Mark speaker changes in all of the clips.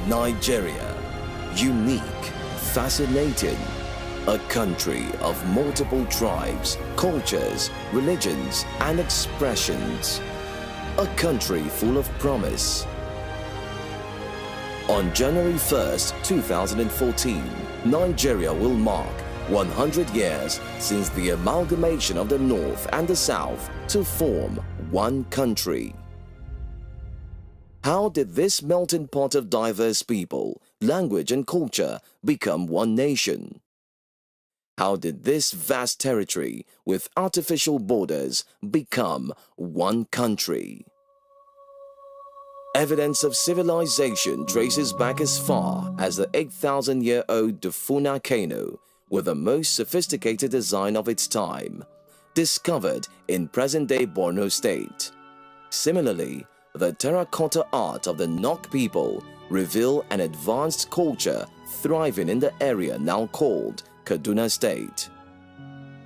Speaker 1: Nigeria, unique, fascinating, a country of multiple tribes, cultures, religions, and expressions. A country full of promise. On January 1st, 2014, Nigeria will mark 100 years since the amalgamation of the North and the South to form one country. How did this melting pot of diverse people, language and culture become one nation? How did this vast territory with artificial borders become one country? Evidence of civilization traces back as far as the 8,000-year-old Dufuna Kano, with the most sophisticated design of its time, discovered in present-day Borno State. Similarly, the terracotta art of the Nok people reveal an advanced culture thriving in the area now called Kaduna State.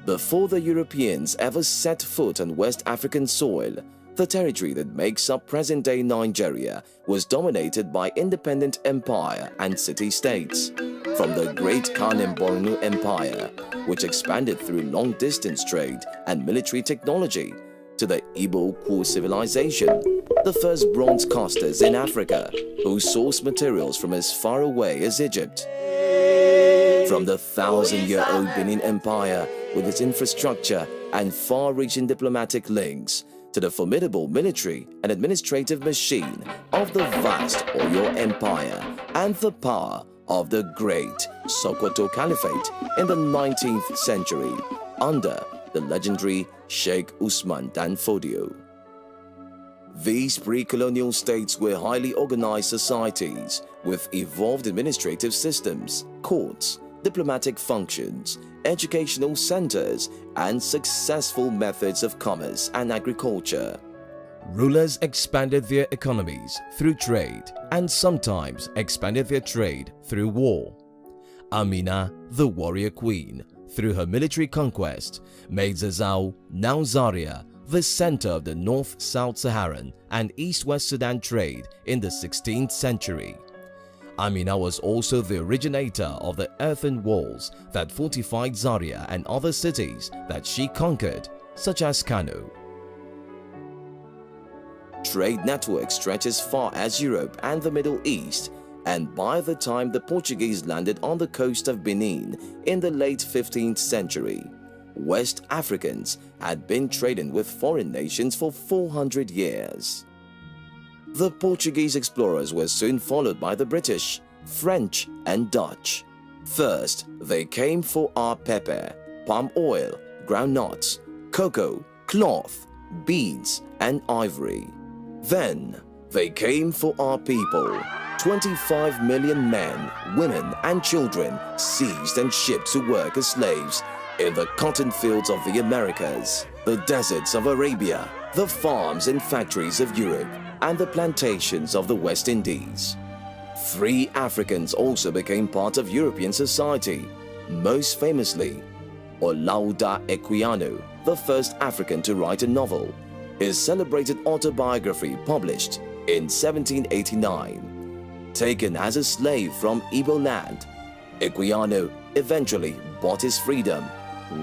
Speaker 1: Before the Europeans ever set foot on West African soil, the territory that makes up present-day Nigeria was dominated by independent empire and city-states. From the Great Khan Borno Empire, which expanded through long-distance trade and military technology, to the Igbo-Kwu civilization, the first bronze casters in Africa, who sourced materials from as far away as Egypt. From the 1,000-year-old Benin Empire, with its infrastructure and far-reaching diplomatic links, to the formidable military and administrative machine of the vast Oyo Empire and the power of the great Sokoto Caliphate in the 19th century under the legendary Sheikh Usman Dan Fodio. These pre-colonial states were highly organized societies with evolved administrative systems, courts, diplomatic functions, educational centers, and successful methods of commerce and agriculture. Rulers expanded their economies through trade and sometimes expanded their trade through war. Amina, the warrior queen, through her military conquest, made Zazzau, now Zaria, the center of the North-South Saharan and East-West Sudan trade in the 16th century. Amina was also the originator of the earthen walls that fortified Zaria and other cities that she conquered, such as Kano. Trade networks stretch as far as Europe and the Middle East, and by the time the Portuguese landed on the coast of Benin in the late 15th century, West Africans had been trading with foreign nations for 400 years. The Portuguese explorers were soon followed by the British, French, and Dutch. First, they came for our pepper, palm oil, groundnuts, cocoa, cloth, beads, and ivory. Then, they came for our people. 25 million men, women, and children seized and shipped to work as slaves in the cotton fields of the Americas, the deserts of Arabia, the farms and factories of Europe, and the plantations of the West Indies. Free Africans also became part of European society, most famously, Olaudah Equiano, the first African to write a novel, his celebrated autobiography published in 1789. Taken as a slave from Igbo land, Equiano eventually bought his freedom,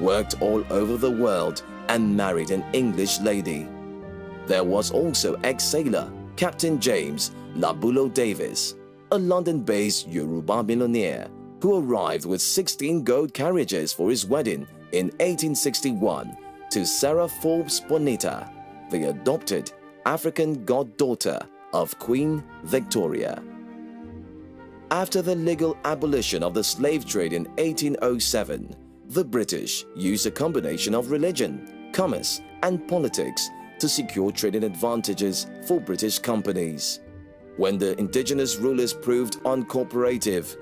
Speaker 1: worked all over the world, and married an English lady. There was also ex-sailor Captain James Labulo Davis, a London-based Yoruba millionaire who arrived with 16 gold carriages for his wedding in 1861 to Sarah Forbes Bonita, the adopted African goddaughter of Queen Victoria. After the legal abolition of the slave trade in 1807, the British used a combination of religion, commerce, and politics to secure trading advantages for British companies. When the indigenous rulers proved uncooperative,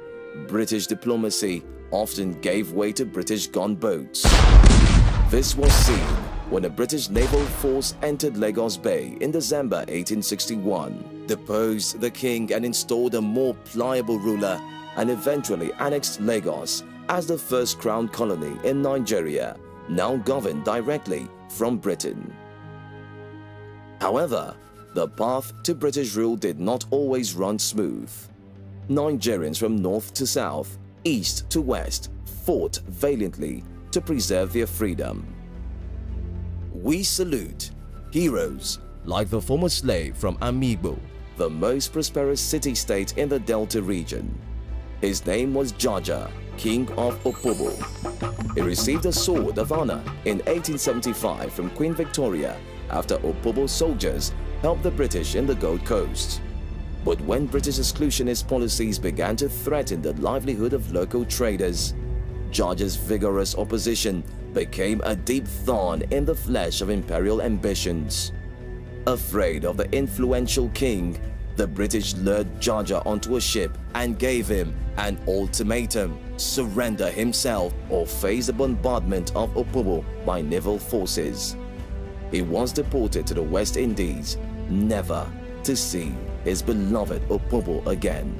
Speaker 1: British diplomacy often gave way to British gunboats. This was seen when a British naval force entered Lagos Bay in December 1861, deposed the king and installed a more pliable ruler, and eventually annexed Lagos as the first crown colony in Nigeria, now governed directly from Britain. However, the path to British rule did not always run smooth. Nigerians from north to south, east to west, fought valiantly to preserve their freedom. We salute heroes like the former slave from Amigbo, the most prosperous city-state in the Delta region. His name was Jaja, King of Opobo. He received a Sword of Honor in 1875 from Queen Victoria after Opobo soldiers helped the British in the Gold Coast. But when British exclusionist policies began to threaten the livelihood of local traders, Jaja's vigorous opposition became a deep thorn in the flesh of imperial ambitions. Afraid of the influential king, the British lured Jaja onto a ship and gave him an ultimatum: surrender himself or face the bombardment of Opobo by naval forces. He was deported to the West Indies, never to see his beloved Opobo again.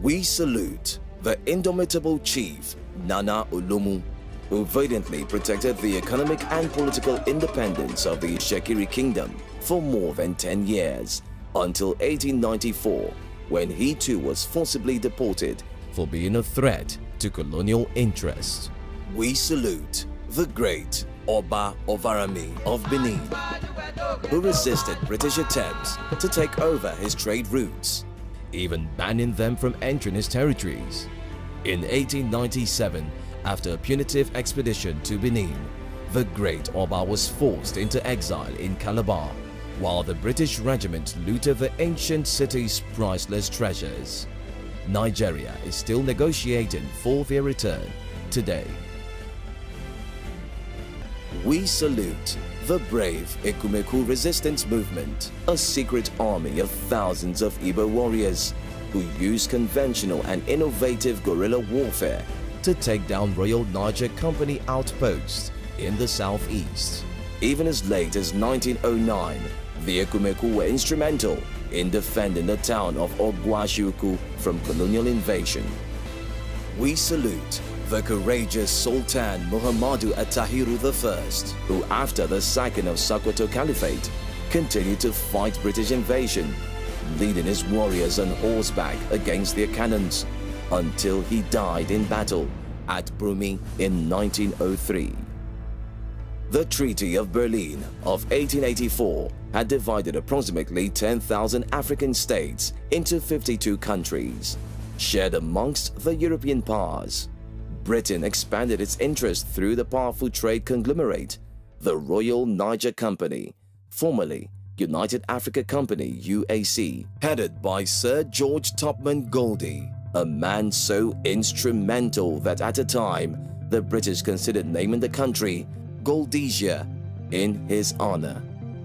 Speaker 1: We salute the indomitable chief Nana Olomu, who valiantly protected the economic and political independence of the Shekiri Kingdom for more than 10 years, until 1894, when he too was forcibly deported for being a threat to colonial interests. We salute the great Oba Ovarami of Benin, who resisted British attempts to take over his trade routes, even banning them from entering his territories. In 1897, after a punitive expedition to Benin, the great Oba was forced into exile in Calabar, while the British regiment looted the ancient city's priceless treasures. Nigeria is still negotiating for their return today. We salute the brave Ekumeku resistance movement, a secret army of thousands of Igbo warriors who used conventional and innovative guerrilla warfare to take down Royal Niger Company outposts in the southeast. Even as late as 1909, the Ekumeku were instrumental in defending the town of Ogwashiuku from colonial invasion. We salute the courageous Sultan Muhammadu Attahiru I, who after the sacking of Sokoto Caliphate continued to fight British invasion, leading his warriors on horseback against their cannons until he died in battle at Brumi in 1903. The Treaty of Berlin of 1884 had divided approximately 10,000 African states into 52 countries, shared amongst the European powers. Britain expanded its interest through the powerful trade conglomerate, the Royal Niger Company, formerly United Africa Company UAC, headed by Sir George Topman Goldie, a man so instrumental that at a time the British considered naming the country Goldesia in his honor.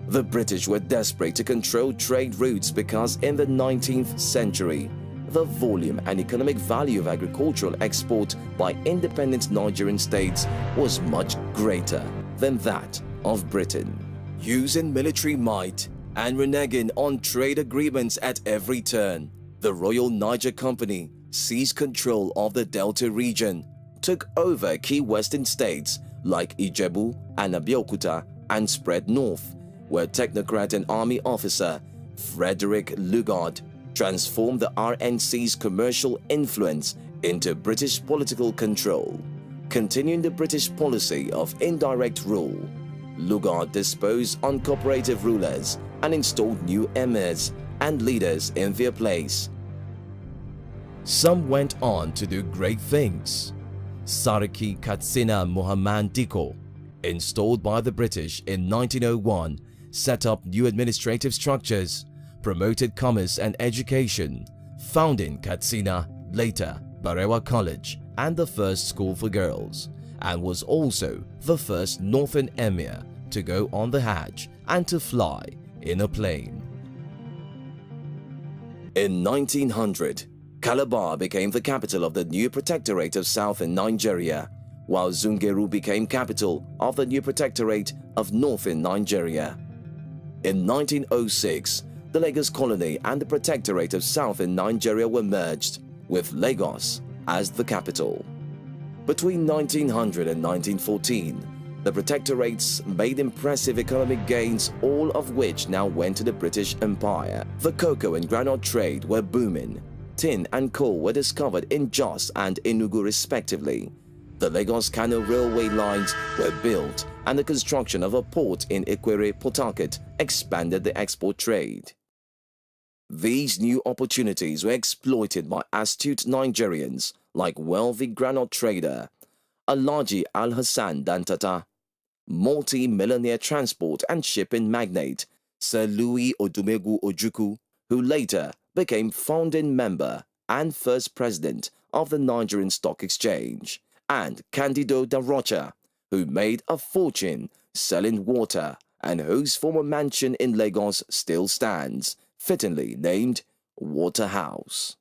Speaker 1: The British were desperate to control trade routes because in the 19th century, the volume and economic value of agricultural export by independent Nigerian states was much greater than that of Britain. Using military might and reneging on trade agreements at every turn, the Royal Niger Company seized control of the Delta region, took over key western states like Ijebu and Abeokuta, and spread north, where technocrat and army officer Frederick Lugard transformed the RNC's commercial influence into British political control. Continuing the British policy of indirect rule, Lugard disposed uncooperative rulers and installed new emirs and leaders in their place. Some went on to do great things. Sarki Katsina Muhammad Diko, installed by the British in 1901, set up new administrative structures, promoted commerce and education, founding Katsina, later Barewa College, and the first school for girls, and was also the first northern emir to go on the Hajj and to fly in a plane. In 1900, Calabar became the capital of the new protectorate of southern Nigeria, while Zungeru became capital of the new protectorate of northern Nigeria. In 1906, the Lagos colony and the protectorate of southern Nigeria were merged, with Lagos as the capital. Between 1900 and 1914, the protectorates made impressive economic gains, all of which now went to the British Empire. The cocoa and granite trade were booming. tin and coal were discovered in Jos and Enugu respectively. The Lagos-Kano railway lines were built, and the construction of a port in Ikwere, Port Harcourt expanded the export trade. These new opportunities were exploited by astute Nigerians like wealthy granite trader Alhaji Al-Hassan Dantata, multi-millionaire transport and shipping magnate Sir Louis Odumegu Ojukwu, who later became founding member and first president of the Nigerian Stock Exchange, and Candido da Rocha, who made a fortune selling water and whose former mansion in Lagos still stands, fittingly named Waterhouse.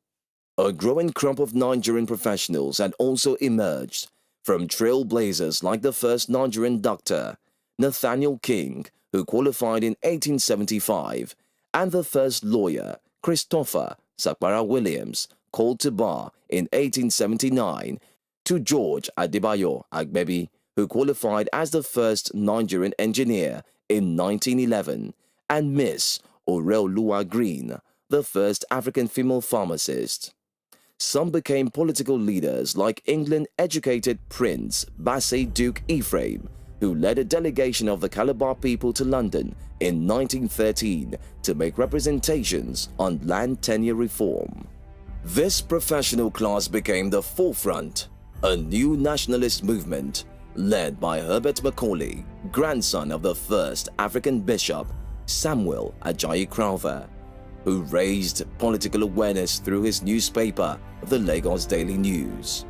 Speaker 1: A growing crop of Nigerian professionals had also emerged, from trailblazers like the first Nigerian doctor, Nathaniel King, who qualified in 1875, and the first lawyer, Christopher Sakpara Williams, called to bar in 1879, to George Adebayo Agbebi, who qualified as the first Nigerian engineer in 1911, and Miss Oreoluwa Green, the first African female pharmacist. Some became political leaders like England-educated Prince Bassey Duke Ephraim, who led a delegation of the Calabar people to London in 1913 to make representations on land tenure reform. This professional class became the forefront, a new nationalist movement led by Herbert Macaulay, grandson of the first African bishop, Samuel Ajayi Crowther, who raised political awareness through his newspaper, the Lagos Daily News.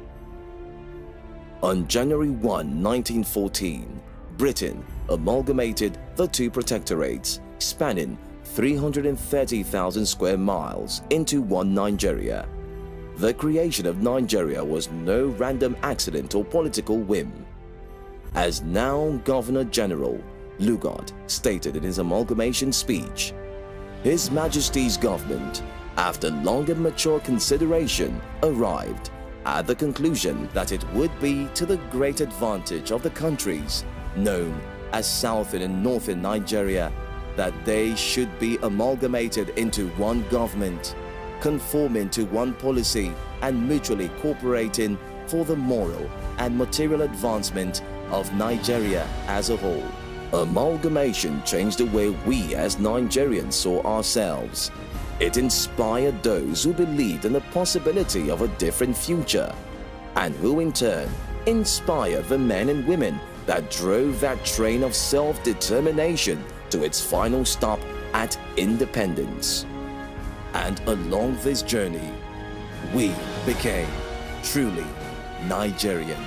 Speaker 1: On January 1, 1914, Britain amalgamated the two protectorates, spanning 330,000 square miles, into one Nigeria. The creation of Nigeria was no random accident or political whim. As now Governor General, Lugard stated in his amalgamation speech, His Majesty's government, after long and mature consideration, arrived at the conclusion that it would be to the great advantage of the countries known as Southern and Northern Nigeria that they should be amalgamated into one government, conforming to one policy and mutually cooperating for the moral and material advancement of Nigeria as a whole. Amalgamation changed the way we as Nigerians saw ourselves. It inspired those who believed in the possibility of a different future, and who in turn inspired the men and women that drove that train of self-determination to its final stop at independence. And along this journey, we became truly Nigerian.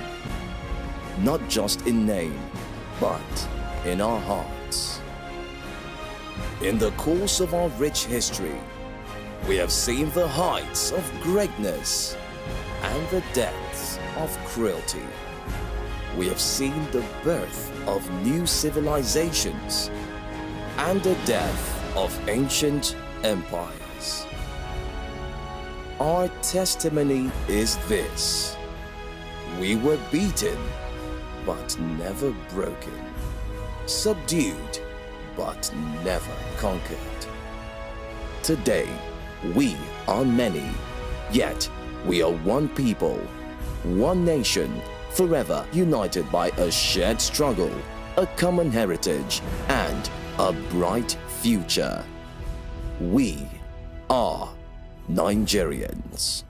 Speaker 1: Not just in name, but in our hearts. In the course of our rich history, we have seen the heights of greatness and the depths of cruelty. We have seen the birth of new civilizations and the death of ancient empires. Our testimony is this: we were beaten, but never broken, subdued, but never conquered. Today, we are many, yet we are one people, one nation, forever united by a shared struggle, a common heritage, and a bright future. We are Nigerians.